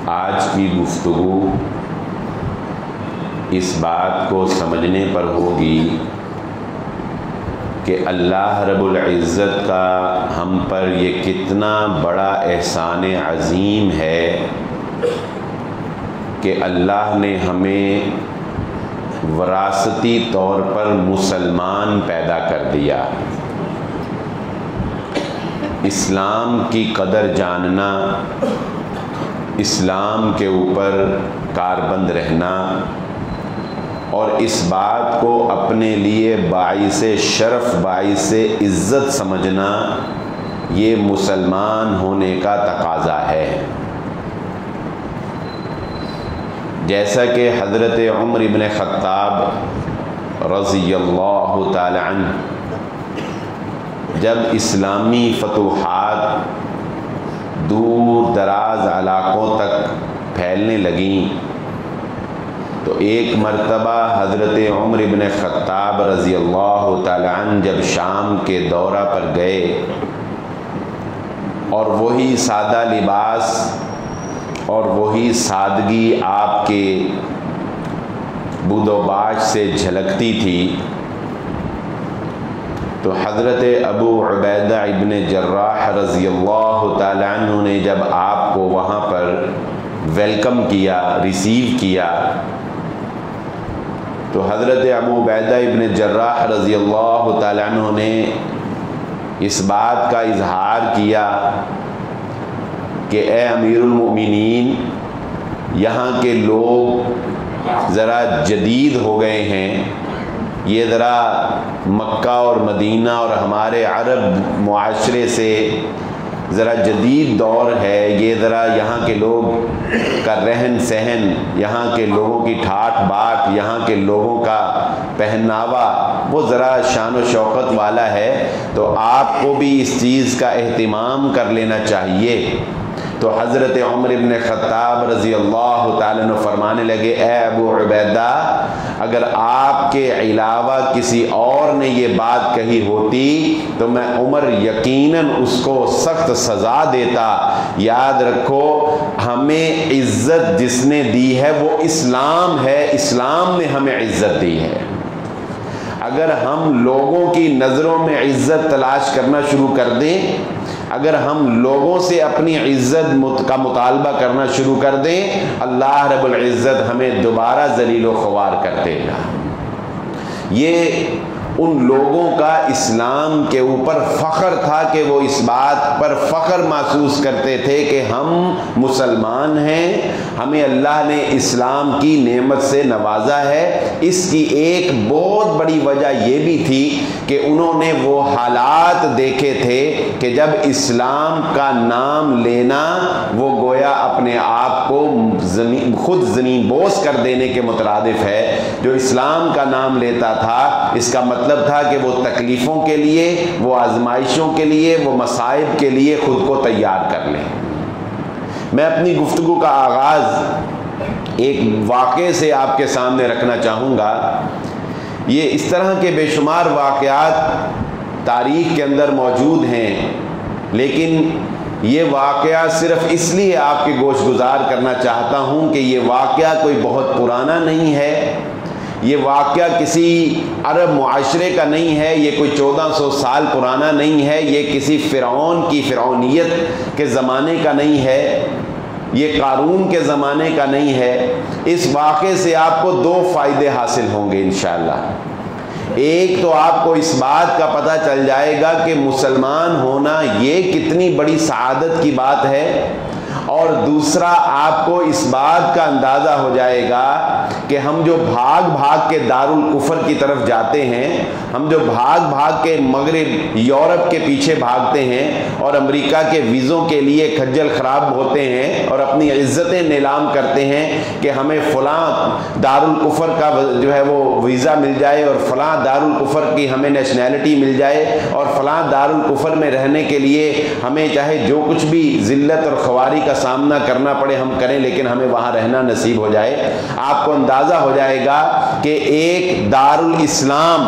آج کی گفتگو اس بات کو سمجھنے پر ہوگی کہ اللہ رب العزت کا ہم پر یہ کتنا بڑا احسان عظیم ہے کہ اللہ نے ہمیں وراثتی طور پر مسلمان پیدا کر دیا۔ اسلام کی قدر جاننا، اسلام کے اوپر کاربند رہنا اور اس بات کو اپنے لیے باعث شرف، باعث عزت سمجھنا، یہ مسلمان ہونے کا تقاضا ہے۔ جیسا کہ حضرت عمر بن خطاب رضی اللہ تعالی عنہ جب اسلامی فتوحات دور دراز علاقوں تک پھیلنے لگیں تو ایک مرتبہ حضرت عمر بن خطاب رضی اللہ تعالی عنہ جب شام کے دورہ پر گئے اور وہی سادہ لباس اور وہی سادگی آپ کے بود و باش سے جھلکتی تھی، تو حضرت ابو عبیدہ ابن جراح رضی اللہ تعالی عنہ نے جب آپ کو وہاں پر ویلکم کیا، ریسیو کیا، تو حضرت ابو عبیدہ ابن جراح رضی اللہ تعالی عنہ نے اس بات کا اظہار کیا کہ اے امیر المؤمنین، یہاں کے لوگ ذرا جدید ہو گئے ہیں، یہ ذرا مکہ اور مدینہ اور ہمارے عرب معاشرے سے ذرا جدید دور ہے، یہ ذرا یہاں کے لوگ کا رہن سہن، یہاں کے لوگوں کی ٹھاٹ باٹ، یہاں کے لوگوں کا پہناوا وہ ذرا شان و شوکت والا ہے، تو آپ کو بھی اس چیز کا اہتمام کر لینا چاہیے۔ تو حضرت عمر بن خطاب رضی اللہ تعالیٰ عنہ فرمانے لگے، اے ابو عبیدہ، اگر آپ کے علاوہ کسی اور نے یہ بات کہی ہوتی تو میں عمر یقیناً اس کو سخت سزا دیتا۔ یاد رکھو، ہمیں عزت جس نے دی ہے وہ اسلام ہے، اسلام نے ہمیں عزت دی ہے۔ اگر ہم لوگوں کی نظروں میں عزت تلاش کرنا شروع کر دیں، اگر ہم لوگوں سے اپنی عزت کا مطالبہ کرنا شروع کر دیں، اللہ رب العزت ہمیں دوبارہ ذلیل و خوار کر دے گا۔ یہ ان لوگوں کا اسلام کے اوپر فخر تھا کہ وہ اس بات پر فخر محسوس کرتے تھے کہ ہم مسلمان ہیں، ہمیں اللہ نے اسلام کی نعمت سے نوازا ہے۔ اس کی ایک بہت بڑی وجہ یہ بھی تھی کہ انہوں نے وہ حالات دیکھے تھے کہ جب اسلام کا نام لینا وہ گویا اپنے آپ کو خود زمین بوس کر دینے کے مترادف ہے۔ جو اسلام کا نام لیتا تھا اس کا مطلب تھا کہ وہ تکلیفوں کے لیے، وہ آزمائشوں کے لیے، وہ مصائب کے لیے خود کو تیار کر لیں۔ میں اپنی گفتگو کا آغاز ایک واقعے سے آپ کے سامنے رکھنا چاہوں گا۔ یہ اس طرح کے بے شمار واقعات تاریخ کے اندر موجود ہیں، لیکن یہ واقعہ صرف اس لیے آپ کے گوش گزار کرنا چاہتا ہوں کہ یہ واقعہ کوئی بہت پرانا نہیں ہے، یہ واقعہ کسی عرب معاشرے کا نہیں ہے، یہ کوئی 1400 سال پرانا نہیں ہے، یہ کسی فرعون کی فرعونیت کے زمانے کا نہیں ہے، یہ قارون کے زمانے کا نہیں ہے۔ اس واقعے سے آپ کو دو فائدے حاصل ہوں گے انشاءاللہ۔ ایک تو آپ کو اس بات کا پتہ چل جائے گا کہ مسلمان ہونا یہ کتنی بڑی سعادت کی بات ہے، اور دوسرا آپ کو اس بات کا اندازہ ہو جائے گا کہ ہم جو بھاگ بھاگ کے دارالکفر کی طرف جاتے ہیں، ہم جو بھاگ بھاگ کے مغرب یورپ کے پیچھے بھاگتے ہیں اور امریکہ کے ویزوں کے لیے کھجل خراب ہوتے ہیں اور اپنی عزتیں نیلام کرتے ہیں کہ ہمیں فلاں دارالکفر کا جو ہے وہ ویزا مل جائے اور فلاں دارالکفر کی ہمیں نیشنلٹی مل جائے اور فلاں دارالکفر میں رہنے کے لیے ہمیں چاہے جو کچھ بھی ذلت اور خواری دشواری کا سامنا کرنا پڑے ہم کریں، لیکن ہمیں وہاں رہنا نصیب ہو جائے۔ آپ کو اندازہ ہو جائے گا کہ ایک دارالاسلام،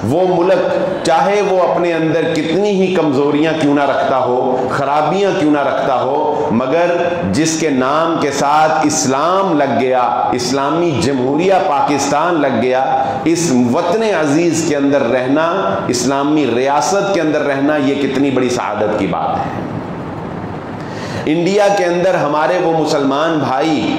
وہ ملک چاہے وہ اپنے اندر کتنی ہی کمزوریاں کیوں نہ رکھتا ہو، خرابیاں کیوں نہ رکھتا ہو، مگر جس کے نام کے ساتھ اسلام لگ گیا، اسلامی جمہوریہ پاکستان لگ گیا، اس وطن عزیز کے اندر رہنا، اسلامی ریاست کے اندر رہنا، یہ کتنی بڑی سعادت کی بات ہے۔ انڈیا کے اندر ہمارے وہ مسلمان بھائی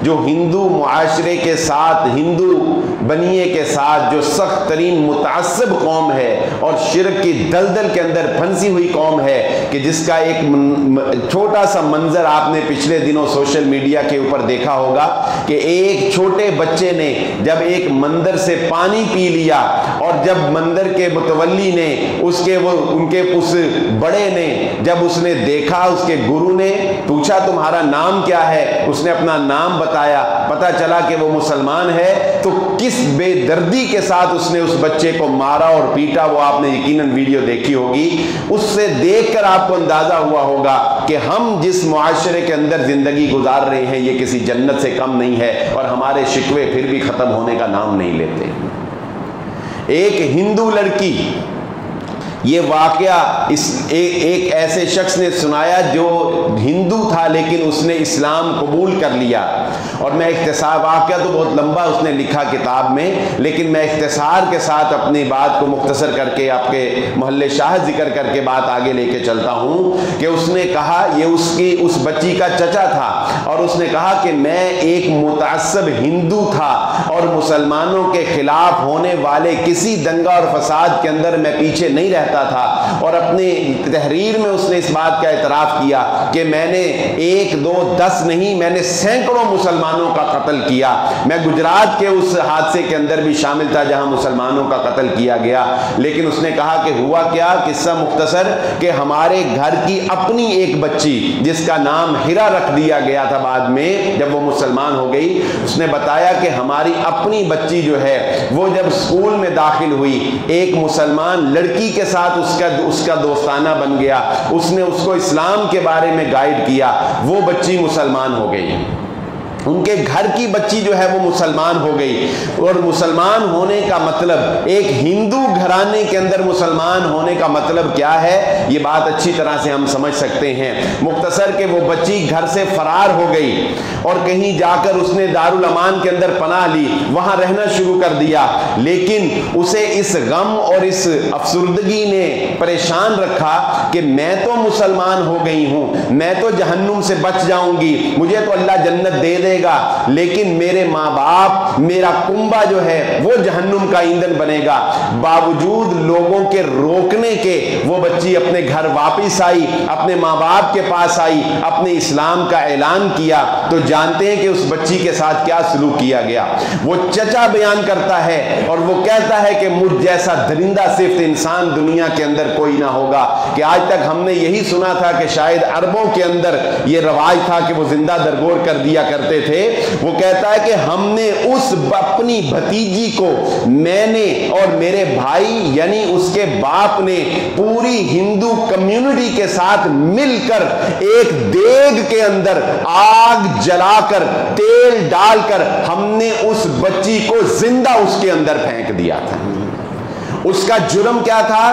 جو ہندو معاشرے کے ساتھ، ہندو بنیے کے ساتھ، جو سخت ترین متعصب قوم ہے اور شرک کی دلدل کے اندر پھنسی ہوئی قوم ہے، کہ جس کا ایک چھوٹا سا منظر آپ نے پچھلے دنوں سوشل میڈیا کے اوپر دیکھا ہوگا کہ ایک چھوٹے بچے نے جب ایک مندر سے پانی پی لیا، اور جب مندر کے متولی نے ان کے اس بڑے نے جب اس نے دیکھا، اس کے گرو نے پوچھا تمہارا نام کیا ہے، اس نے اپنا نام بتایا، پتا چلا کہ وہ مسلمان ہے، تو کس بے دردی کے ساتھ اس نے اس بچے کو مارا اور پیٹا، وہ آپ نے یقیناً ویڈیو دیکھی ہوگی۔ اس سے دیکھ کر آپ کو اندازہ ہوا ہوگا کہ ہم جس معاشرے کے اندر زندگی گزار رہے ہیں یہ کسی جنت سے کم نہیں ہے، اور ہمارے شکوے پھر بھی ختم ہونے کا نام نہیں لیتے۔ ایک ہندو لڑکی، یہ واقعہ ایک ایسے شخص نے سنایا جو ہندو تھا لیکن اس نے اسلام قبول کر لیا، اور میں اختصار، واقعہ تو بہت لمبا اس نے لکھا کتاب میں، لیکن میں اختصار کے ساتھ اپنی بات کو مختصر کر کے آپ کے محل شاہد ذکر کر کے بات آگے لے کے چلتا ہوں کہ اس نے کہا، یہ اس بچی کا چچا تھا، اور اس نے کہا کہ میں ایک متعصب ہندو تھا اور مسلمانوں کے خلاف ہونے والے کسی دنگا اور فساد کے اندر میں پیچھے نہیں رہتا تھا، اور اپنی تحریر میں اس نے اس بات کا اعتراف کیا کہ میں نے 1 2 10 نہیں، میں نے سینکڑوں مسلمانوں کا قتل کیا۔ میں گجرات کے اس حادثے کے اندر بھی شامل تھا جہاں مسلمانوں کا قتل کیا گیا، لیکن اس نے کہا کہ ہوا کیا، قصہ مختصر، کہ ہمارے گھر کی اپنی ایک بچی جس کا نام ہیرا رکھ دیا گیا تھا بعد میں جب وہ مسلمان ہو گئی، اس نے بتایا کہ ہماری اپنی بچی جو ہے وہ جب اسکول میں داخل ہوئی، ایک مسلمان لڑکی کے ساتھ اس کا دوستانہ بن گیا، اس نے اس کو اسلام کے بارے میں گائیڈ کیا، وہ بچی مسلمان ہو گئی، ان کے گھر کی بچی جو ہے وہ مسلمان ہو گئی۔ اور مسلمان ہونے کا مطلب، ایک ہندو گھرانے کے اندر مسلمان ہونے کا مطلب کیا ہے، یہ بات اچھی طرح سے ہم سمجھ سکتے ہیں۔ مختصر کہ وہ بچی گھر سے فرار ہو گئی اور کہیں جا کر اس نے دارالامان کے اندر پناہ لی، وہاں رہنا شروع کر دیا، لیکن اسے اس غم اور اس افسردگی نے پریشان رکھا کہ میں تو مسلمان ہو گئی ہوں، میں تو جہنم سے بچ جاؤں گی، مجھے تو اللہ جنت دے گا، لیکن میرے ماں باپ، میرا کنبا جو ہے وہ جہنم کا ایندھن بنے گا۔ باوجود لوگوں کے روکنے کے وہ بچی اپنے گھر واپس آئی، اپنے ماں باپ کے پاس آئی، اپنے اسلام کا اعلان کیا۔ تو جانتے ہیں کہ اس بچی کے ساتھ کیا سلوک کیا گیا؟ وہ چچا بیان کرتا ہے اور وہ کہتا ہے کہ مجھ جیسا درندہ صرف انسان دنیا کے اندر کوئی نہ ہوگا، کہ آج تک ہم نے یہی سنا تھا کہ شاید عربوں کے اندر یہ رواج تھا کہ وہ زندہ درگور کر دیا کرتے تھے۔ وہ کہتا ہے کہ ہم نے اس اپنی بھتیجی کو، میں نے اور میرے بھائی یعنی اس کے باپ نے پوری ہندو کمیونٹی کے ساتھ مل کر ایک دیگ کے اندر آگ جلا کر، تیل ڈال کر ہم نے اس بچی کو زندہ اس کے اندر پھینک دیا تھا۔ اس کا جرم کیا تھا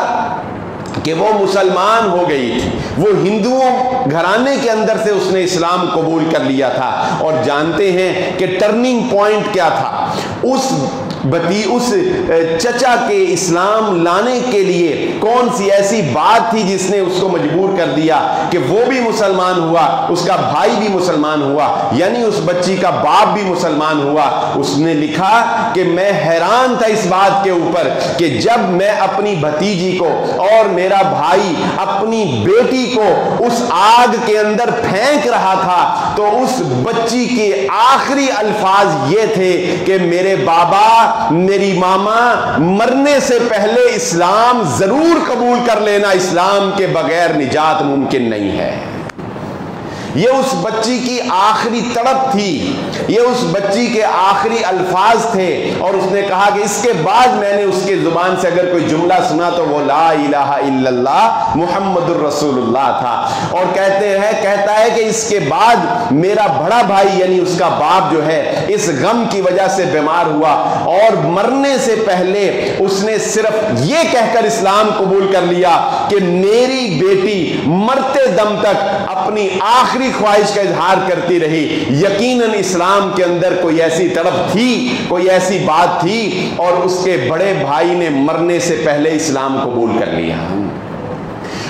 کہ وہ مسلمان ہو گئی تھی، وہ ہندوؤں گھرانے کے اندر سے اس نے اسلام قبول کر لیا تھا۔ اور جانتے ہیں کہ ٹرننگ پوائنٹ کیا تھا؟ اس چچا کے اسلام لانے کے لیے کون سی ایسی بات تھی جس نے اس کو مجبور کر دیا کہ وہ بھی مسلمان ہوا، اس کا بھائی بھی مسلمان ہوا، یعنی اس بچی کا باپ بھی مسلمان ہوا؟ اس نے لکھا کہ میں حیران تھا اس بات کے اوپر کہ جب میں اپنی بھتیجی کو اور میرا بھائی اپنی بیٹی کو اس آگ کے اندر پھینک رہا تھا تو اس بچی کے آخری الفاظ یہ تھے کہ میرے بابا، میری ماما، مرنے سے پہلے اسلام ضرور قبول کر لینا، اسلام کے بغیر نجات ممکن نہیں ہے۔ یہ اس بچی کی آخری تڑپ تھی یہ اس بچی کے آخری الفاظ تھے، اور اس نے کہا کہ اس کے بعد میں نے اس کے زبان سے اگر کوئی جملہ سنا تو وہ لا الہ الا اللہ محمد الرسول اللہ تھا۔ اور کہتا ہے کہ اس کے بعد میرا بڑا بھائی یعنی اس کا باپ جو ہے اس غم کی وجہ سے بیمار ہوا، اور مرنے سے پہلے اس نے صرف یہ کہہ کر اسلام قبول کر لیا کہ میری بیٹی مرتے دم تک اپنی آخری خواہش کا اظہار کرتی رہی۔ یقیناً اسلام کے اندر کوئی ایسی طرف تھی، کوئی ایسی بات تھی، اور اس کے بڑے بھائی نے مرنے سے پہلے اسلام قبول کر لیا،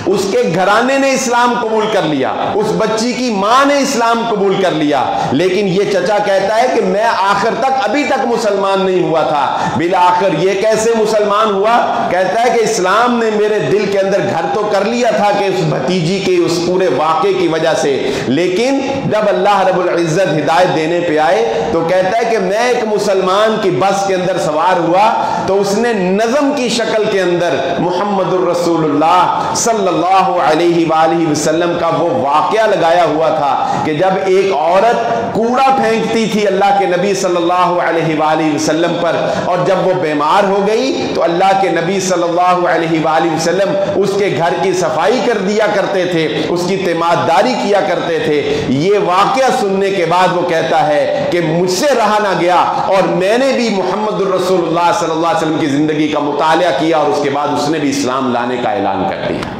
اس کے گھرانے نے اسلام قبول کر لیا، اس بچی کی ماں نے اسلام قبول کر لیا۔ لیکن یہ چچا کہتا ہے کہ میں آخر تک ابھی تک مسلمان نہیں ہوا تھا، بالآخر یہ کیسے مسلمان ہوا؟ کہتا ہے کہ اسلام نے میرے دل کے اندر گھر تو کر لیا تھا کہ اس بھتیجی کے اس پورے واقعے کی وجہ سے، لیکن جب اللہ رب العزت ہدایت دینے پہ آئے تو کہتا ہے کہ میں ایک مسلمان کی بس کے اندر سوار ہوا تو اس نے نظم کی شکل کے اندر محمد الرسول اللہ صلی اللہ علیہ وآلہ وسلم کا وہ واقعہ لگایا ہوا تھا کہ جب ایک عورت کوڑا پھینکتی تھی اللہ کے نبی صلی اللہ علیہ وآلہ وسلم پر، اور جب وہ بیمار ہو گئی تو اللہ کے نبی صلی اللہ علیہ وآلہ وسلم اس کے گھر کی صفائی کر دیا کرتے تھے، اس کی تیمارداری کیا کرتے تھے۔ یہ واقعہ سننے کے بعد وہ کہتا ہے کہ مجھ سے رہا نہ گیا، اور میں نے بھی محمد الرسول اللہ صلی اللہ علیہ وسلم کی زندگی کا مطالعہ کیا، اور اس کے بعد اس نے بھی اسلام لانے کا اعلان کر دیا،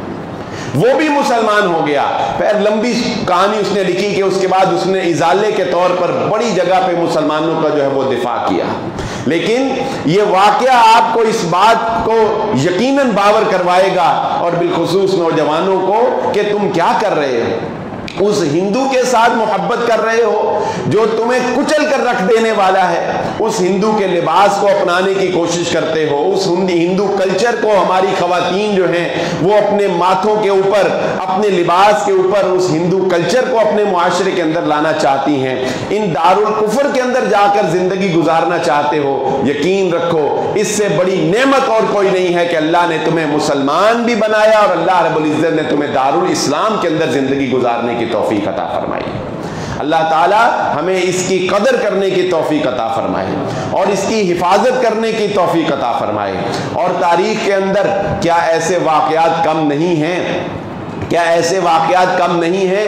وہ بھی مسلمان ہو گیا۔ پھر لمبی کہانی اس نے لکھی کہ اس کے بعد اس نے ازالے کے طور پر بڑی جگہ پہ مسلمانوں کا جو ہے وہ دفاع کیا۔ لیکن یہ واقعہ آپ کو اس بات کو یقیناً باور کروائے گا، اور بالخصوص نوجوانوں کو، کہ تم کیا کر رہے ہو؟ اس ہندو کے ساتھ محبت کر رہے ہو جو تمہیں کچل کر رکھ دینے والا ہے، اس ہندو کے لباس کو اپنانے کی کوشش کرتے ہو، اس ہندو کلچر کو ہماری خواتین جو ہیں وہ اپنے ماتھوں کے اوپر، اپنے لباس کے اوپر اس ہندو کلچر کو اپنے معاشرے کے اندر لانا چاہتی ہیں، ان دارالکفر کے اندر جا کر زندگی گزارنا چاہتے ہو۔ یقین رکھو اس سے بڑی نعمت اور کوئی نہیں ہے کہ اللہ نے تمہیں مسلمان بھی بنایا، اور اللہ رب العزت نے تمہیں دارالاسلام کے اندر زندگی گزارنے کی توفیق عطا فرمائی۔ اللہ تعالی ہمیں اس کی قدر کرنے کی توفیق عطا فرمائے، اور اس کی حفاظت کرنے کی توفیق عطا فرمائے۔ اور تاریخ کے اندر کیا ایسے واقعات کم نہیں ہیں؟ کیا ایسے واقعات کم نہیں ہیں؟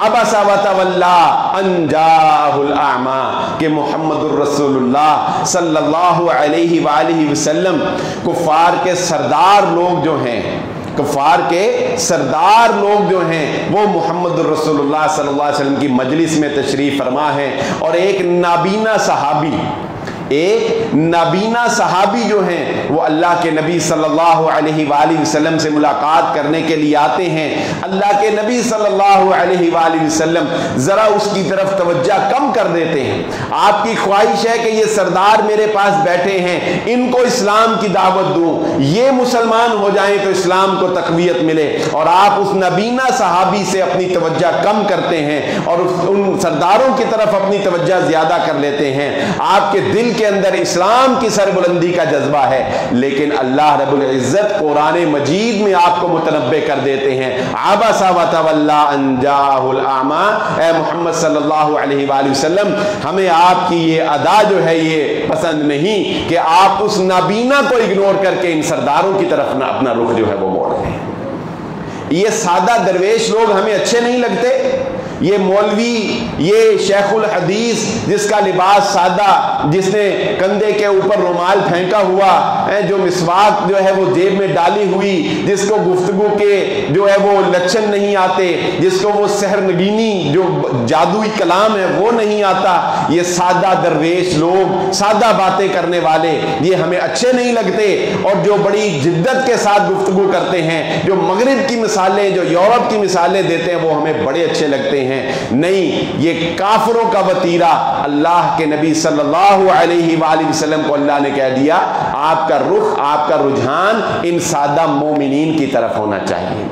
عبس وتولی ان جاءہ الاعمی، کہ محمد الرسول اللہ صلی اللہ علیہ وآلہ وسلم کفار کے سردار لوگ جو ہیں، کفار کے سردار لوگ جو ہیں وہ محمد الرسول اللہ صلی اللہ علیہ وسلم کی مجلس میں تشریف فرما ہے، اور ایک نابینا صحابی جو ہیں وہ اللہ کے نبی صلی اللہ علیہ وآلہ وسلم سے ملاقات کرنے کے لیے آتے ہیں۔ اللہ کے نبی صلی اللہ علیہ وآلہ وسلم ذرا اس کی طرف توجہ کم کر دیتے ہیں۔ آپ کی خواہش ہے کہ یہ سردار میرے پاس بیٹھے ہیں، ان کو اسلام کی دعوت دوں، یہ مسلمان ہو جائیں تو اسلام کو تقویت ملے، اور آپ اس نابینا صحابی سے اپنی توجہ کم کرتے ہیں اور ان سرداروں کی طرف اپنی توجہ زیادہ کر لیتے ہیں۔ آپ کے دل کے اندر اسلام کی سربلندی کا جذبہ ہے، لیکن اللہ رب العزت قرآن مجید میں آپ کو متنبہ کر دیتے ہیں، عبس وتولی ان جاءہ الاعمی۔ اے محمد صلی اللہ علیہ وآلہ وسلم، ہمیں آپ کی یہ ادا جو ہے یہ پسند نہیں کہ آپ اس نابینا کو اگنور کر کے ان سرداروں کی طرف اپنا رخ جو ہے وہ موڑ دیں۔ یہ سادہ درویش لوگ ہمیں اچھے نہیں لگتے، یہ مولوی، یہ شیخ الحدیث جس کا لباس سادہ، جس نے کندھے کے اوپر رومال پھینکا ہوا ہے، جو مسواک جو ہے وہ جیب میں ڈالی ہوئی، جس کو گفتگو کے جو ہے وہ لچن نہیں آتے، جس کو وہ سحر نگینی جو جادوئی کلام ہے وہ نہیں آتا، یہ سادہ درویش لوگ، سادہ باتیں کرنے والے، یہ ہمیں اچھے نہیں لگتے۔ اور جو بڑی جدت کے ساتھ گفتگو کرتے ہیں، جو مغرب کی مثالیں، جو یورپ کی مثالیں دیتے ہیں، وہ ہمیں بڑے اچھے لگتے ہیں۔ نہیں، یہ کافروں کا وتیرہ اللہ کے نبی صلی اللہ علیہ وآلہ وسلم کو اللہ نے کہہ دیا، آپ کا رخ، آپ کا رجحان ان سادہ مومنین کی طرف ہونا چاہیے،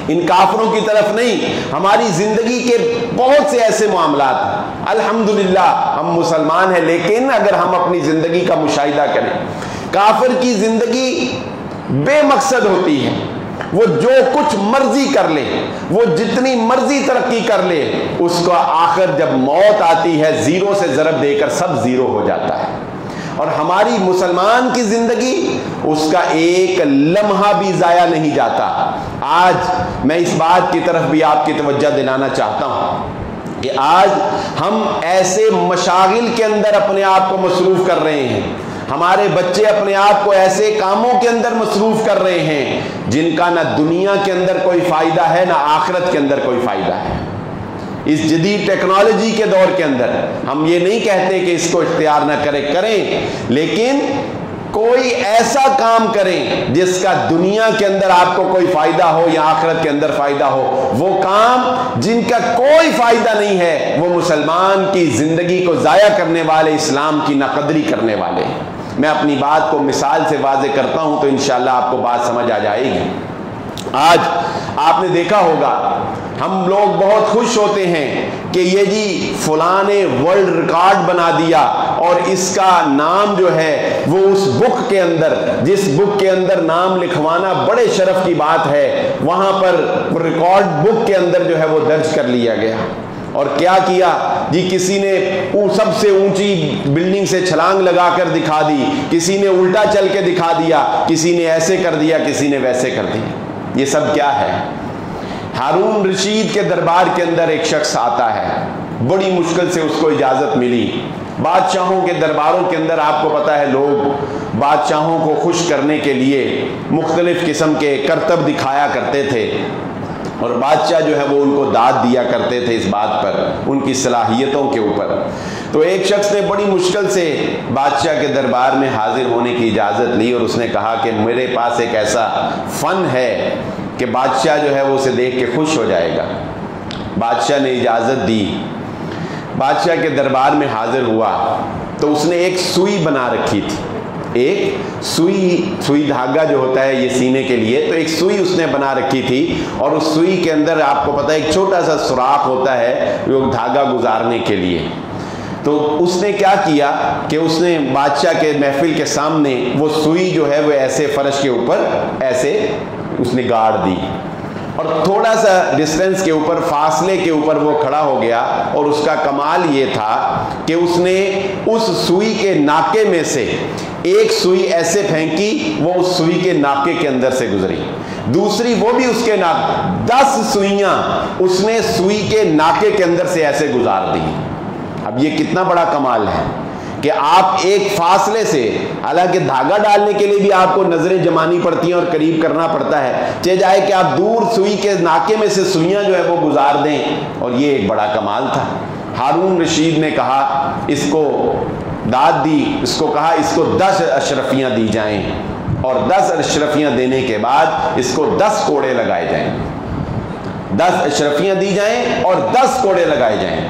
ان کافروں کی طرف نہیں۔ ہماری زندگی کے بہت سے ایسے معاملات ہیں، الحمدللہ ہم مسلمان ہیں، لیکن اگر ہم اپنی زندگی کا مشاہدہ کریں، کافر کی زندگی بے مقصد ہوتی ہے، وہ جو کچھ مرضی کر لے، وہ جتنی مرضی ترقی کر لے، اس کا آخر جب موت آتی ہے زیرو سے ضرب دے کر سب زیرو ہو جاتا ہے۔ اور ہماری مسلمان کی زندگی، اس کا ایک لمحہ بھی ضائع نہیں جاتا۔ آج میں اس بات کی طرف بھی آپ کی توجہ دلانا چاہتا ہوں کہ آج ہم ایسے مشاغل کے اندر اپنے آپ کو مصروف کر رہے ہیں، ہمارے بچے اپنے آپ کو ایسے کاموں کے اندر مصروف کر رہے ہیں جن کا نہ دنیا کے اندر کوئی فائدہ ہے نہ آخرت کے اندر کوئی فائدہ ہے۔ اس جدید ٹیکنالوجی کے دور کے اندر ہم یہ نہیں کہتے کہ اس کو اختیار نہ کریں، لیکن کوئی ایسا کام کریں جس کا دنیا کے اندر آپ کو کوئی فائدہ ہو یا آخرت کے اندر فائدہ ہو۔ وہ کام جن کا کوئی فائدہ نہیں ہے وہ مسلمان کی زندگی کو ضائع کرنے والے، اسلام کی ناقدری کرنے والے۔ میں اپنی بات کو مثال سے واضح کرتا ہوں تو انشاءاللہ آپ کو بات سمجھ آ جائے گی۔ آج آپ نے دیکھا ہوگا ہم لوگ بہت خوش ہوتے ہیں کہ یہ جی فلاں نے ورلڈ ریکارڈ بنا دیا، اور اس کا نام جو ہے وہ اس بک کے اندر، جس بک کے اندر نام لکھوانا بڑے شرف کی بات ہے، وہاں پر ریکارڈ بک کے اندر جو ہے وہ درج کر لیا گیا۔ اور کیا کیا جی، کسی نے سب سے اونچی بلڈنگ سے چھلانگ لگا کر دکھا دی، کسی نے الٹا چل کے دکھا دیا، کسی نے ایسے کر دیا، کسی نے ویسے کر دیا۔ یہ سب کیا ہے؟ ہارون رشید کے دربار کے اندر ایک شخص آتا ہے، بڑی مشکل سے اس کو اجازت ملی۔ بادشاہوں کے درباروں کے اندر آپ کو پتہ ہے لوگ بادشاہوں کو خوش کرنے کے لیے مختلف قسم کے کرتب دکھایا کرتے تھے، اور بادشاہ جو ہے وہ ان کو داد دیا کرتے تھے اس بات پر، ان کی صلاحیتوں کے اوپر۔ تو ایک شخص نے بڑی مشکل سے بادشاہ کے دربار میں حاضر ہونے کی اجازت لی، اور اس نے کہا کہ میرے پاس ایک ایسا فن ہے کہ بادشاہ جو ہے وہ اسے دیکھ کے خوش ہو جائے گا۔ بادشاہ نے اجازت دی، بادشاہ کے دربار میں حاضر ہوا تو اس نے ایک سوئی بنا رکھی تھی، ایک سوئی دھاگا جو ہوتا ہے یہ سینے کے لیے، تو ایک سوئی اس نے بنا رکھی تھی، اور اس سوئی کے اندر آپ کو پتہ ہے ایک چھوٹا سا سوراخ ہوتا ہے جو دھاگا گزارنے کے لیے۔ تو اس نے کیا کیا کہ اس نے بادشاہ کے محفل کے سامنے وہ سوئی جو ہے وہ ایسے فرش کے اوپر ایسے اس نے گاڑ دی، اور تھوڑا سا ڈسٹینس کے اوپر، فاصلے کے اوپر وہ کھڑا ہو گیا، اور اس کا کمال یہ تھا کہ اس نے اس سوئی کے ناکے میں سے ایک سوئی ایسے پھینکی، وہ اس سوئی کے ناکے کے اندر سے گزری، دوسری وہ بھی اس کے 10 سوئیاں اس نے سوئی کے ناکے کے اندر سے ایسے گزار دی۔ اب یہ کتنا بڑا کمال ہے کہ آپ ایک فاصلے سے، حالانکہ دھاگا ڈالنے کے لیے بھی آپ کو نظریں جمانی پڑتی ہیں اور قریب کرنا پڑتا ہے، چاہے جائے کہ آپ دور سوئی کے ناکے میں سے سوئیاں جو ہے وہ گزار دیں، اور یہ ایک بڑا کمال تھا۔ ہارون رشید نے کہا، اس کو داد دی، اس کو کہا اس کو 10 اشرفیاں دی جائیں، اور 10 اشرفیاں دینے کے بعد اس کو 10 کوڑے لگائے جائیں، 10 اشرفیاں دی جائیں اور 10 کوڑے لگائے جائیں۔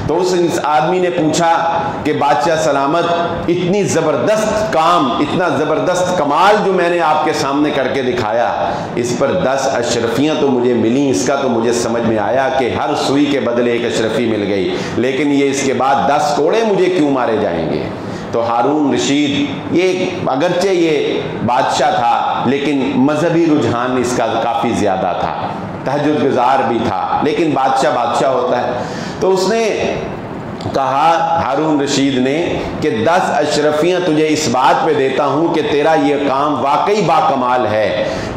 تو اس آدمی نے پوچھا کہ بادشاہ سلامت، اتنی زبردست کام، اتنا زبردست کمال جو میں نے آپ کے سامنے کر کے دکھایا، اس پر 10 اشرفیاں تو مجھے ملیں، اس کا تو مجھے سمجھ میں آیا کہ ہر سوئی کے بدلے ایک اشرفی مل گئی، لیکن یہ اس کے بعد 10 کوڑے مجھے کیوں مارے جائیں گے؟ تو ہارون رشید، یہ اگرچہ یہ بادشاہ تھا لیکن مذہبی رجحان اس کا کافی زیادہ تھا، تہجد گزار بھی تھا، لیکن بادشاہ ہوتا ہے۔ تو اس نے کہا ہارون رشید نے کہ 10 اشرفیاں تجھے اس بات پہ دیتا ہوں کہ تیرا یہ کام واقعی با کمال ہے،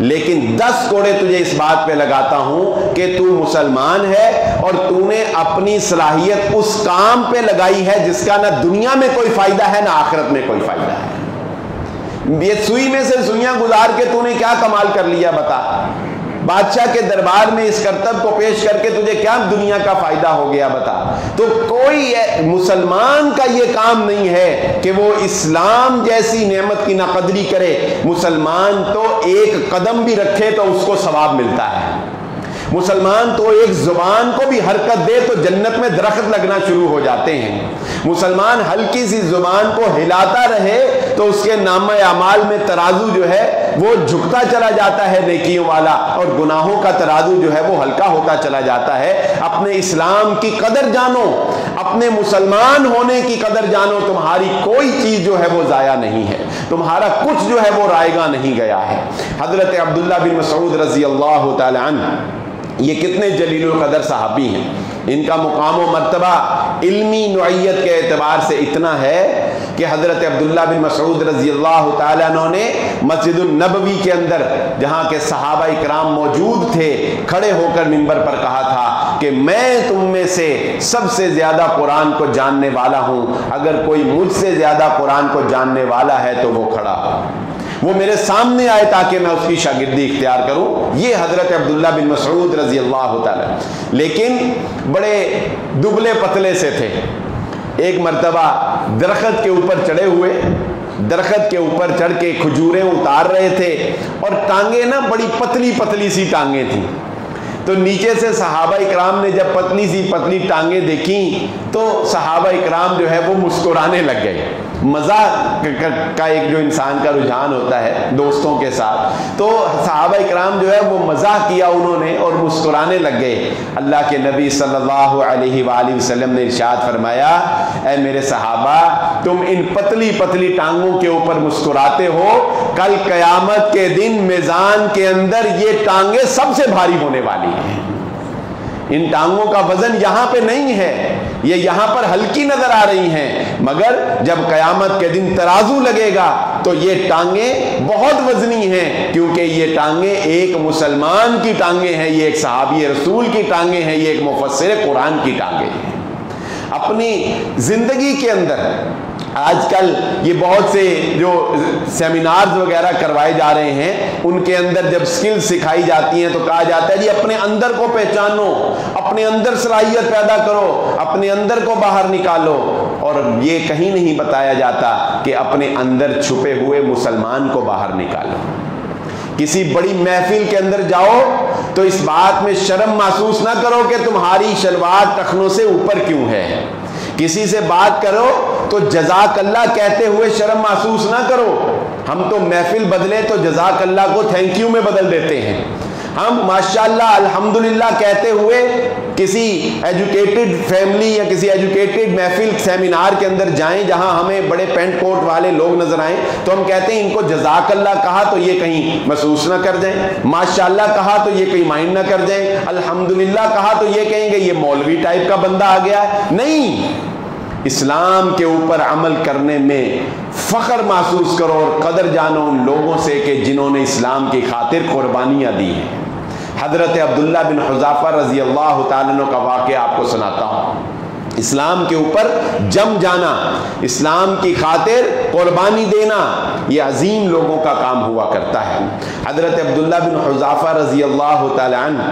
لیکن 10 کوڑے تجھے اس بات پہ لگاتا ہوں کہ تو مسلمان ہے اور تو نے اپنی صلاحیت اس کام پہ لگائی ہے جس کا نہ دنیا میں کوئی فائدہ ہے نہ آخرت میں کوئی فائدہ ہے۔ یہ سوئی میں سے سوئیاں گزار کے تو نے کیا کمال کر لیا بتا؟ بادشاہ کے دربار میں اس کرتب کو پیش کر کے تجھے کیا دنیا کا فائدہ ہو گیا بتا؟ تو کوئی مسلمان کا یہ کام نہیں ہے کہ وہ اسلام جیسی نعمت کی ناقدری کرے۔ مسلمان تو ایک قدم بھی رکھے تو اس کو ثواب ملتا ہے، مسلمان تو ایک زبان کو بھی حرکت دے تو جنت میں درخت لگنا شروع ہو جاتے ہیں، مسلمان ہلکی سی زبان کو ہلاتا رہے تو اس کے نامہ اعمال میں ترازو جو ہے وہ جھکتا چلا جاتا ہے نیکیوں والا، اور گناہوں کا ترازو جو ہے وہ ہلکا ہوتا چلا جاتا ہے۔ اپنے اسلام کی قدر جانو، اپنے مسلمان ہونے کی قدر جانو، تمہاری کوئی چیز جو ہے وہ ضائع نہیں ہے۔ تو تمہارا کچھ جو ہے وہ رائگاں نہیں گیا ہے۔ حضرت عبداللہ بن مسعود رضی اللہ تعالی عنہ یہ کتنے جلیل القدر صحابی ہیں، ان کا مقام و مرتبہ علمی نوعیت کے اعتبار سے اتنا ہے کہ حضرت عبداللہ بن مسعود رضی اللہ تعالیٰ عنہ نے مسجد النبوی کے اندر جہاں کے صحابہ اکرام موجود تھے کھڑے ہو کر منبر پر کہا تھا کہ میں تم میں سے سب سے زیادہ قرآن کو جاننے والا ہوں، اگر کوئی مجھ سے زیادہ قرآن کو جاننے والا ہے تو وہ کھڑا ہو، وہ میرے سامنے آئے تاکہ میں اس کی شاگردی اختیار کروں۔ یہ حضرت عبداللہ بن مسعود رضی اللہ تعالیٰ، لیکن بڑے دبلے پتلے سے تھے۔ ایک مرتبہ درخت کے اوپر چڑھے ہوئے، درخت کے اوپر چڑھ کے کھجوریں اتار رہے تھے اور ٹانگیں نا بڑی پتلی پتلی سی ٹانگیں تھیں، تو نیچے سے صحابہ اکرام نے جب پتلی سی پتلی ٹانگیں دیکھیں تو صحابہ اکرام جو ہے وہ مسکرانے لگ گئے۔ مزاح کا ایک جو انسان کا رجحان ہوتا ہے دوستوں کے ساتھ، تو صحابہ اکرام جو ہے وہ مزاح کیا انہوں نے اور مسکرانے لگ گئے۔ اللہ کے نبی صلی اللہ علیہ وآلہ وسلم نے ارشاد فرمایا، اے میرے صحابہ، تم ان پتلی پتلی ٹانگوں کے اوپر مسکراتے ہو، کل قیامت کے دن میزان کے اندر یہ ٹانگیں سب سے بھاری ہونے والی ہیں۔ ان ٹانگوں کا وزن یہاں پہ نہیں ہے، یہ یہاں پر ہلکی نظر آ رہی ہیں، مگر جب قیامت کے دن ترازو لگے گا تو یہ ٹانگیں بہت وزنی ہیں، کیونکہ یہ ٹانگیں ایک مسلمان کی ٹانگیں ہیں، یہ ایک صحابی رسول کی ٹانگیں ہیں، یہ ایک مفسر قرآن کی ٹانگیں ہیں۔ اپنی زندگی کے اندر آج کل یہ بہت سے جو سیمینارز وغیرہ کروائے جا رہے ہیں، ان کے اندر جب سکل سکھائی جاتی ہیں تو کہا جاتا ہے جی اپنے اندر کو پہچانو، اپنے اندر صلاحیت پیدا کرو، اپنے اندر کو باہر نکالو، اور یہ کہیں نہیں بتایا جاتا کہ اپنے اندر چھپے ہوئے مسلمان کو باہر نکالو۔ کسی بڑی محفل کے اندر جاؤ تو اس بات میں شرم محسوس نہ کرو کہ تمہاری شلوار ٹخنوں سے اوپر کیوں ہے، کسی سے بات کرو تو جزاک اللہ کہتے ہوئے شرم محسوس نہ کرو۔ ہم تو محفل بدلے تو جزاک اللہ کو تھینک یو میں بدل دیتے ہیں، ہم ماشاءاللہ الحمدللہ کہتے ہوئے کسی ایجوکیٹڈ فیملی یا کسی ایجوکیٹڈ محفل سیمینار کے اندر جائیں جہاں ہمیں بڑے پینٹ کوٹ والے لوگ نظر آئیں تو ہم کہتے ہیں ان کو جزاک اللہ کہا تو یہ کہیں محسوس نہ کر جائیں، ماشاءاللہ کہا تو یہ کہیں مائنڈ نہ کر جائیں، الحمدللہ کہا تو یہ کہیں گے یہ مولوی ٹائپ کا بندہ آ گیا ہے۔ نہیں، اسلام کے اوپر عمل کرنے میں فخر محسوس کرو اور قدر جانو ان لوگوں سے کہ جنہوں نے اسلام کی خاطر قربانیاں دی ہیں۔ حضرت عبداللہ بن حذافہ رضی اللہ تعالیٰ عنہ کا واقعہ آپ کو سناتا ہوں۔ اسلام کے اوپر جم جانا، اسلام کی خاطر قربانی دینا، یہ عظیم لوگوں کا کام ہوا کرتا ہے۔ حضرت عبداللہ بن حذافہ رضی اللہ تعالیٰ عنہ،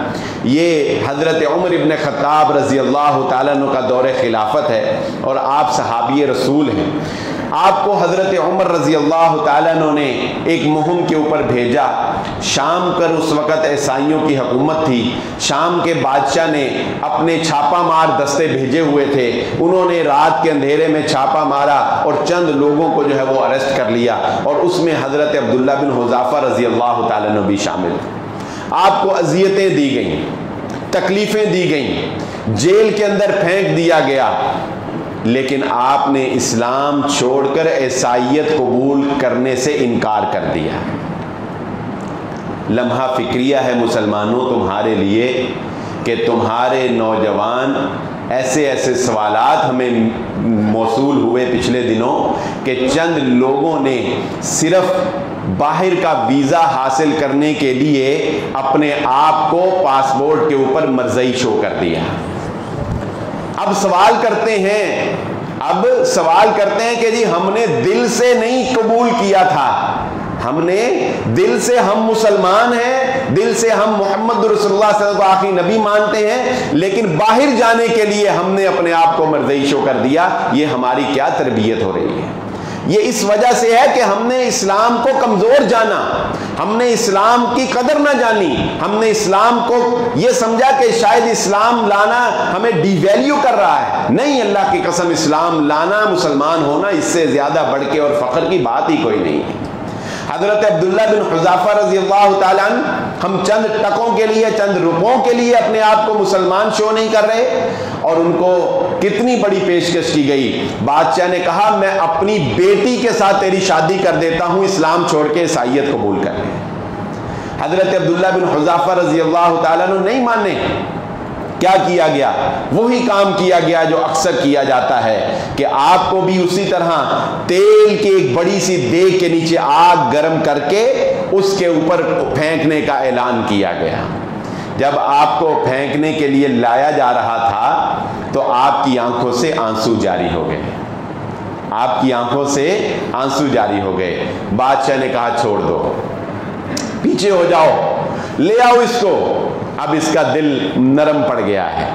یہ حضرت عمر ابن خطاب رضی اللہ تعالیٰ عنہ کا دور خلافت ہے اور آپ صحابی رسول ہیں۔ آپ کو حضرت عمر رضی اللہ تعالیٰ عنہ نے ایک مہم کے اوپر بھیجا۔ شام کر اس وقت عیسائیوں کی حکومت تھی، شام کے بادشاہ نے اپنے چھاپا مار دستے بھیجے ہوئے تھے، انہوں نے رات کے اندھیرے میں چھاپا مارا اور چند لوگوں کو جو ہے وہ اریسٹ کر لیا، اور اس میں حضرت عبداللہ بن حذافہ رضی اللہ تعالیٰ عنہ بھی شامل تھے۔ آپ کو اذیتیں دی گئیں، تکلیفیں دی گئیں، جیل کے اندر پھینک دیا گیا، لیکن آپ نے اسلام چھوڑ کر عیسائیت قبول کرنے سے انکار کر دیا۔ لمحہ فکریہ ہے مسلمانوں تمہارے لیے کہ تمہارے نوجوان ایسے ایسے سوالات ہمیں موصول ہوئے پچھلے دنوں کہ چند لوگوں نے صرف باہر کا ویزا حاصل کرنے کے لیے اپنے آپ کو پاسپورٹ کے اوپر مرزئی شو کر دیا۔ اب سوال کرتے ہیں کہ جی ہم نے دل سے نہیں قبول کیا تھا، ہم نے دل سے ہم مسلمان ہیں، دل سے ہم محمد رسول اللہ صلی اللہ علیہ وسلم کو آخری نبی مانتے ہیں، لیکن باہر جانے کے لیے ہم نے اپنے آپ کو مرزئی شو کر دیا۔ یہ ہماری کیا تربیت ہو رہی ہے؟ یہ اس وجہ سے ہے کہ ہم نے اسلام کو کمزور جانا، ہم نے اسلام کی قدر نہ جانی، ہم نے اسلام کو یہ سمجھا کہ شاید اسلام لانا ہمیں ڈی ویلیو کر رہا ہے۔ نہیں، اللہ کی قسم، اسلام لانا، مسلمان ہونا، اس سے زیادہ بڑھ کے اور فخر کی بات ہی کوئی نہیں ہے۔ حضرت عبداللہ بن حذافہ رضی اللہ تعالیٰ عنہ ہم چند ٹکوں کے لیے، چند روپوں کے لیے اپنے آپ کو مسلمان شو نہیں کر رہے، اور ان کو کتنی بڑی پیشکش کی گئی۔ بادشاہ نے کہا میں اپنی بیٹی کے ساتھ تیری شادی کر دیتا ہوں، اسلام چھوڑ کے عیسائیت قبول کر لے۔ حضرت عبداللہ بن حذافہ رضی اللہ تعالیٰ عنہ نہیں مانے۔ کیا کیا گیا؟ وہی کام کیا گیا جو اکثر کیا جاتا ہے کہ آپ کو بھی اسی طرح تیل کی ایک بڑی سی دیگ کے نیچے آگ گرم کر کے اس کے اوپر پھینکنے کا اعلان کیا گیا۔ جب آپ کو پھینکنے کے لیے لایا جا رہا تھا تو آپ کی آنکھوں سے آنسو جاری ہو گئے، آپ کی آنکھوں سے آنسو جاری ہو گئے۔ بادشاہ نے کہا چھوڑ دو، پیچھے ہو جاؤ، لے آؤ اس کو۔ اب اس کا دل نرم پڑ گیا ہے،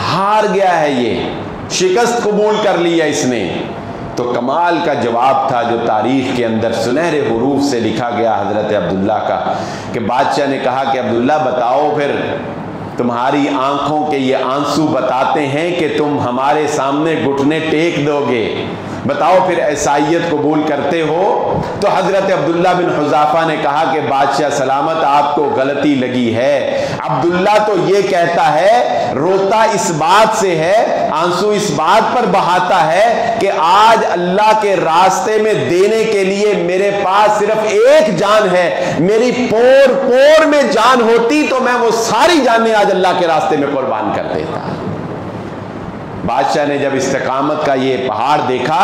ہار گیا ہے، یہ شکست قبول کر لی ہے اس نے۔ تو کمال کا جواب تھا جو تاریخ کے اندر سنہرے حروف سے لکھا گیا حضرت عبداللہ کا، کہ بادشاہ نے کہا کہ عبداللہ بتاؤ پھر، تمہاری آنکھوں کے یہ آنسو بتاتے ہیں کہ تم ہمارے سامنے گھٹنے ٹیک دو گے، بتاؤ پھر عیسائیت قبول کرتے ہو؟ تو حضرت عبداللہ بن حذافہ نے کہا کہ بادشاہ سلامت، آپ کو غلطی لگی ہے۔ عبداللہ تو یہ کہتا ہے، روتا اس بات سے ہے، آنسو اس بات پر بہاتا ہے کہ آج اللہ کے راستے میں دینے کے لیے میرے پاس صرف ایک جان ہے، میری پور پور میں جان ہوتی تو میں وہ ساری جانیں آج اللہ کے راستے میں قربان کر دیتا۔ بادشاہ نے جب استقامت کا یہ پہاڑ دیکھا،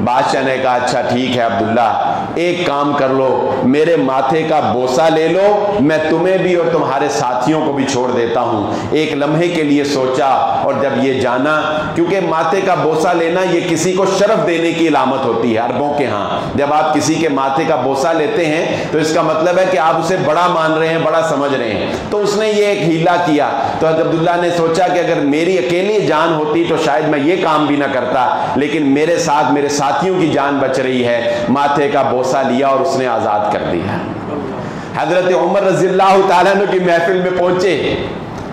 بادشاہ نے کہا اچھا ٹھیک ہے عبداللہ، ایک کام کر لو، میرے ماتھے کا بوسہ لے لو، میں تمہیں بھی اور تمہارے ساتھیوں کو بھی چھوڑ دیتا ہوں۔ ایک لمحے کے لیے سوچا اور جب یہ جانا، کیونکہ ماتھے کا بوسہ لینا یہ کسی کو شرف دینے کی علامت ہوتی ہے عربوں کے ہاں، جب آپ کسی کے ماتھے کا بوسہ لیتے ہیں تو اس کا مطلب ہے کہ آپ اسے بڑا مان رہے ہیں، بڑا سمجھ رہے ہیں۔ تو اس نے یہ ایک ہیلا کیا، تو حضرت عبداللہ نے سوچا کہ اگر میری اکیلی جان ہوتی تو شاید میں یہ کام بھی نہ کرتا، لیکن میرے ساتھ میرے ساتھیوں کی جان بچ رہی ہے، ماتھے کا بوسہ لیا اور اس نے آزاد کر دیا۔ حضرت عمر رضی اللہ تعالیٰ عنہ کی محفل میں پہنچے،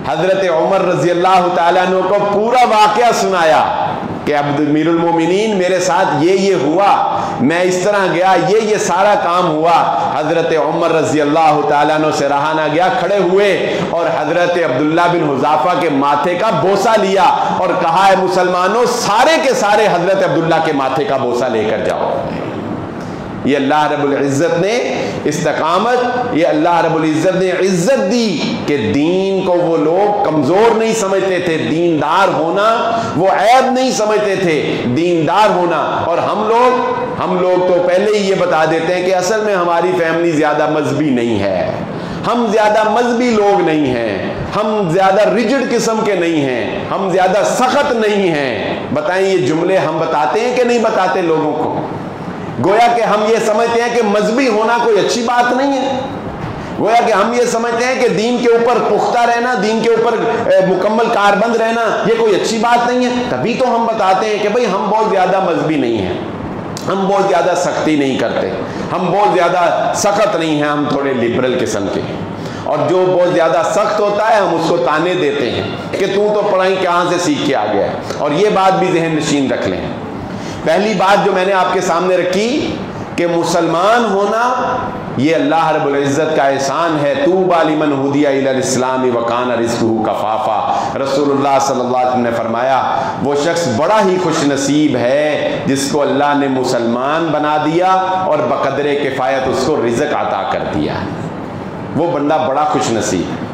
حضرت عمر رضی اللہ تعالیٰ عنہ کو پورا واقعہ سنایا کہ امیر المومنین میرے ساتھ یہ ہوا، میں اس طرح گیا، یہ سارا کام ہوا۔ حضرت عمر رضی اللہ تعالیٰ عنہ سے رہا نہ گیا، کھڑے ہوئے اور حضرت عبداللہ بن حذافہ کے ماتھے کا بوسہ لیا اور کہا ہے مسلمانوں سارے کے سارے حضرت عبداللہ کے ماتھے کا بوسہ لے کر جاؤ۔ یہ اللہ رب العزت نے استقامت، یہ اللہ رب العزت نے عزت دی کہ دین کو وہ لوگ کمزور نہیں سمجھتے تھے، دیندار ہونا وہ عیب نہیں سمجھتے تھے، دیندار ہونا۔ اور ہم لوگ تو پہلے ہی یہ بتا دیتے ہیں کہ اصل میں ہماری فیملی زیادہ مذہبی نہیں ہے، ہم زیادہ مذہبی لوگ نہیں ہیں، ہم زیادہ ریجڈ قسم کے نہیں ہیں، ہم زیادہ سخت نہیں ہیں۔ بتائیں یہ جملے ہم بتاتے ہیں کہ نہیں بتاتے لوگوں کو؟ گویا کہ ہم یہ سمجھتے ہیں کہ مذہبی ہونا کوئی اچھی بات نہیں ہے، گویا کہ ہم یہ سمجھتے ہیں کہ دین کے اوپر پختہ رہنا، دین کے اوپر مکمل کاربند رہنا یہ کوئی اچھی بات نہیں ہے۔ تبھی تو ہم بتاتے ہیں کہ بھئی ہم بہت زیادہ مذہبی نہیں ہیں، ہم بہت زیادہ سختی نہیں کرتے، ہم بہت زیادہ سخت نہیں ہیں، ہم تھوڑے لبرل قسم کے ہیں۔ اور جو بہت زیادہ سخت ہوتا ہے ہم اس کو تانے دیتے ہیں کہ تو پڑھائی کہاں سے سیکھ کے آ گیا ہے۔ اور یہ بات بھی ذہن نشین رکھ لیں، پہلی بات جو میں نے آپ کے سامنے رکھی کہ مسلمان ہونا یہ اللہ رب العزت کا احسان ہے۔ طوبی لمن ہدی الی الاسلام وکان رزقہ کفافا، رسول اللہ صلی اللہ علیہ وسلم نے فرمایا وہ شخص بڑا ہی خوش نصیب ہے جس کو اللہ نے مسلمان بنا دیا اور بقدر کفایت اس کو رزق عطا کر دیا، وہ بندہ بڑا خوش نصیب ہے۔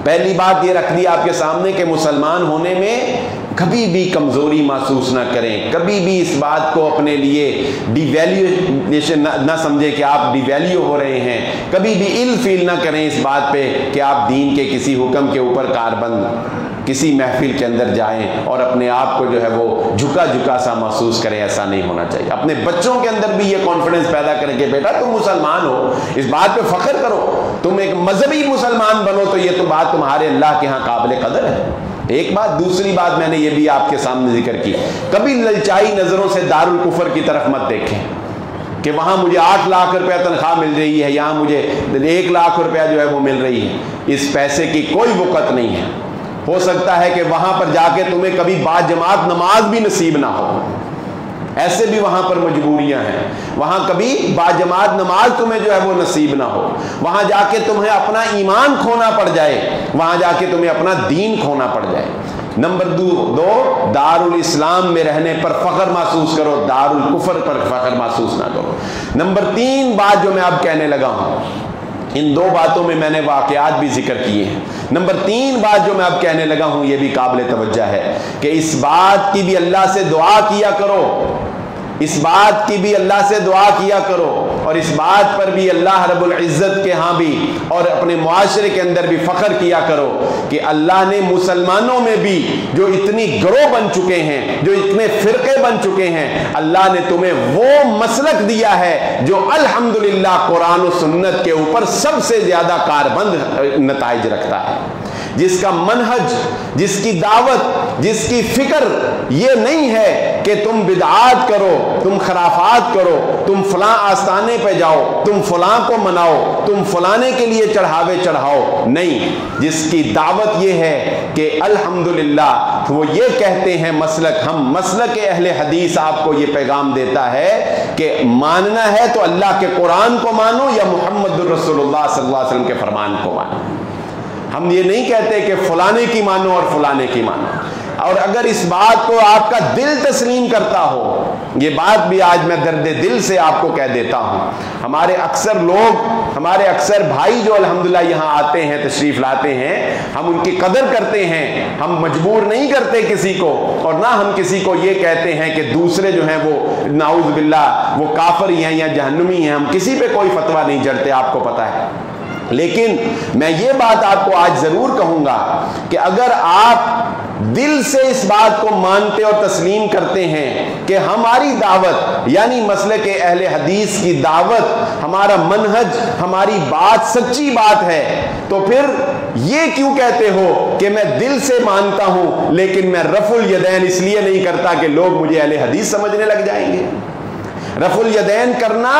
پہلی بات یہ رکھ دی آپ کے سامنے کہ مسلمان ہونے میں کبھی بھی کمزوری محسوس نہ کریں، کبھی بھی اس بات کو اپنے لیے ڈی ویلیویشن نہ سمجھیں کہ آپ ڈی ویلیو ہو رہے ہیں، کبھی بھی اِل فیل نہ کریں اس بات پہ کہ آپ دین کے کسی حکم کے اوپر کاربند کسی محفل کے اندر جائیں اور اپنے آپ کو جو ہے وہ جھکا جھکا سا محسوس کریں، ایسا نہیں ہونا چاہیے۔ اپنے بچوں کے اندر بھی یہ کانفیڈنس پیدا کریں کہ بیٹا تم مسلمان ہو، اس بات پہ فخر کرو، تم ایک مذہبی مسلمان بنو تو یہ تو بات تمہارے اللہ کے ہاں قابل قدر ہے۔ ایک بات، دوسری بات میں نے یہ بھی آپ کے سامنے ذکر کی، کبھی للچائی نظروں سے دارالکفر کی طرف مت دیکھیں کہ وہاں مجھے 8 لاکھ روپے تنخواہ مل رہی ہے، یہاں مجھے 1 لاکھ روپیہ جو ہے وہ مل رہی ہے۔ اس پیسے کی کوئی وقت نہیں ہے، ہو سکتا ہے کہ وہاں پر جا کے تمہیں کبھی با جماعت نماز بھی نصیب نہ ہو، ایسے بھی وہاں پر مجبوریاں ہیں، وہاں کبھی باجماعت نماز تمہیں جو ہے وہ نصیب نہ ہو، وہاں جا کے تمہیں اپنا ایمان کھونا پڑ جائے، وہاں جا کے تمہیں اپنا دین کھونا پڑ جائے۔ نمبر دو، دار الاسلام میں رہنے پر فخر محسوس کرو، دار الکفر پر فخر محسوس نہ کرو۔ نمبر 3 بات جو میں اب کہنے لگا ہوں، ان 2 باتوں میں نے واقعات بھی ذکر کیے ہیں۔ نمبر 3 بات جو میں اب کہنے لگا ہوں یہ بھی قابل توجہ ہے کہ اس بات کی بھی اللہ سے دعا کیا کرو، اس بات کی بھی اللہ سے دعا کیا کرو، اور اس بات پر بھی اللہ رب العزت کے ہاں بھی اور اپنے معاشرے کے اندر بھی فخر کیا کرو کہ اللہ نے مسلمانوں میں بھی جو اتنی گروہ بن چکے ہیں، جو اتنے فرقے بن چکے ہیں، اللہ نے تمہیں وہ مسلک دیا ہے جو الحمدللہ قرآن و سنت کے اوپر سب سے زیادہ کاربند نتائج رکھتا ہے، جس کا منہج، جس کی دعوت، جس کی فکر یہ نہیں ہے کہ تم بدعات کرو، تم خرافات کرو، تم فلاں آستانے پہ جاؤ، تم فلاں کو مناؤ، تم فلانے کے لیے چڑھاوے چڑھاؤ، نہیں، جس کی دعوت یہ ہے کہ الحمدللہ وہ یہ کہتے ہیں مسلک، ہم مسلک اہل حدیث آپ کو یہ پیغام دیتا ہے کہ ماننا ہے تو اللہ کے قرآن کو مانو یا محمد الرسول اللہ صلی اللہ علیہ وسلم کے فرمان کو مانو۔ ہم یہ نہیں کہتے کہ فلانے کی مانو اور فلانے کی مانو، اور اگر اس بات کو آپ کا دل تسلیم کرتا ہو، یہ بات بھی آج میں درد دل سے آپ کو کہہ دیتا ہوں، ہمارے اکثر لوگ، ہمارے اکثر بھائی جو الحمدللہ یہاں آتے ہیں، تشریف لاتے ہیں، ہم ان کی قدر کرتے ہیں، ہم مجبور نہیں کرتے کسی کو، اور نہ ہم کسی کو یہ کہتے ہیں کہ دوسرے جو ہیں وہ نعوذ باللہ وہ کافر ہی ہیں یا جہنمی ہیں، ہم کسی پہ کوئی فتویٰ نہیں جڑتے، آپ کو پتہ ہے۔ لیکن میں یہ بات آپ کو آج ضرور کہوں گا کہ اگر آپ دل سے اس بات کو مانتے اور تسلیم کرتے ہیں کہ ہماری دعوت یعنی مسلک اہل حدیث کی دعوت، ہمارا منہج، ہماری بات سچی بات ہے، تو پھر یہ کیوں کہتے ہو کہ میں دل سے مانتا ہوں لیکن میں رفع الیدین اس لیے نہیں کرتا کہ لوگ مجھے اہل حدیث سمجھنے لگ جائیں گے؟ رفع الیدین کرنا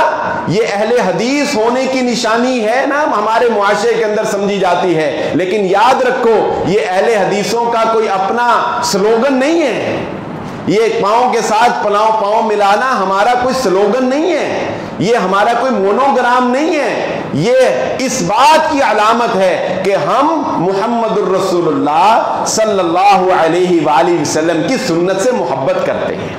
یہ اہل حدیث ہونے کی نشانی ہے نا، ہمارے معاشرے کے اندر سمجھی جاتی ہے، لیکن یاد رکھو یہ اہل حدیثوں کا کوئی اپنا سلوگن نہیں ہے، یہ پاؤں کے ساتھ پاؤں ملانا ہمارا کوئی سلوگن نہیں ہے، یہ ہمارا کوئی مونوگرام نہیں ہے، یہ اس بات کی علامت ہے کہ ہم محمد الرسول اللہ صلی اللہ علیہ وآلہ وسلم کی سنت سے محبت کرتے ہیں،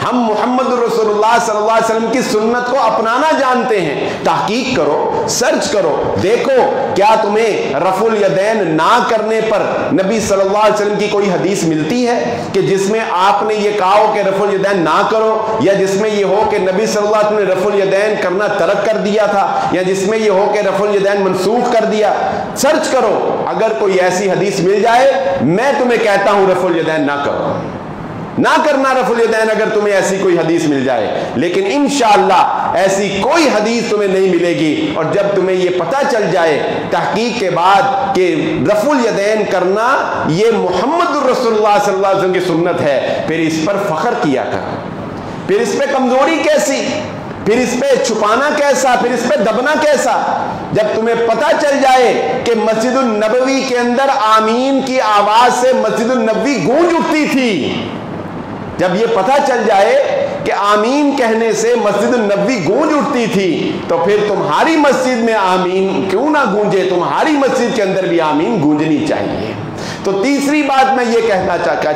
ہم محمد الرسول اللہ صلی اللہ علیہ وسلم کی سنت کو اپنانا جانتے ہیں۔ تحقیق کرو، سرچ کرو، دیکھو کیا تمہیں رفع الیدین نہ کرنے پر نبی صلی اللہ علیہ وسلم کی کوئی حدیث ملتی ہے کہ جس میں آپ نے یہ کہا ہو کہ رفع الیدین نہ کرو، یا جس میں یہ ہو کہ نبی صلی اللہ علیہ وسلم نے رفع الیدین کرنا ترک کر دیا تھا، یا جس میں یہ ہو کہ رفع الیدین منسوخ کر دیا؟ سرچ کرو، اگر کوئی ایسی حدیث مل جائے، میں تمہیں کہتا ہوں رفع الیدین نہ کرو، نہ کرنا رفع الیدین اگر تمہیں ایسی کوئی حدیث مل جائے، لیکن انشاءاللہ ایسی کوئی حدیث تمہیں نہیں ملے گی، اور جب تمہیں یہ پتہ چل جائے تحقیق کے بعد کہ رفع الیدین کرنا یہ محمد الرسول اللہ صلی اللہ علیہ وسلم کی سنت ہے، پھر اس پر فخر کیا کر، پھر اس پہ کمزوری کیسی، پھر اس پہ چھپانا کیسا، پھر اس پہ دبنا کیسا؟ جب تمہیں پتہ چل جائے کہ مسجد النبوی کے اندر آمین کی آواز سے مسجد النبوی گونج اٹھتی تھی، جب یہ پتہ چل جائے کہ آمین کہنے سے مسجد النبوی گونج اٹھتی تھی، تو پھر تمہاری مسجد میں آمین کیوں نہ گونجے، تمہاری مسجد کے اندر بھی آمین گونجنی چاہیے۔ تو تیسری بات میں یہ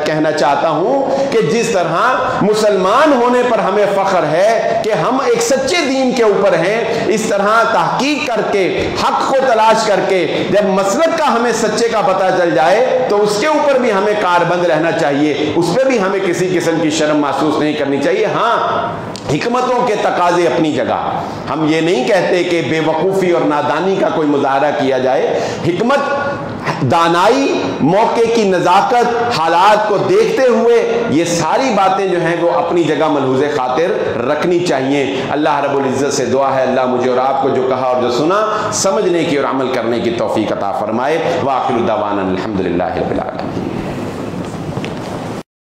کہنا چاہتا ہوں کہ جس طرح مسلمان ہونے پر ہمیں فخر ہے کہ ہم ایک سچے دین کے اوپر ہیں، اس طرح تحقیق کر کے، حق کو تلاش کر کے، جب مسلک کا ہمیں سچے کا پتہ چل جائے تو اس کے اوپر بھی ہمیں کاربند رہنا چاہیے، اس پہ بھی ہمیں کسی قسم کی شرم محسوس نہیں کرنی چاہیے۔ ہاں، حکمتوں کے تقاضے اپنی جگہ، ہم یہ نہیں کہتے کہ بے وقوفی اور نادانی کا کوئی مظاہرہ کیا جائے، حکمت، دانائی، موقع کی نزاکت، حالات کو دیکھتے ہوئے یہ ساری باتیں جو ہیں وہ اپنی جگہ ملحوظ خاطر رکھنی چاہیے۔ اللہ رب العزت سے دعا ہے اللہ مجھے اور آپ کو جو کہا اور جو سنا سمجھنے کی اور عمل کرنے کی توفیق عطا فرمائے۔ وآخر دعوانا الحمدللہ رب العالمین۔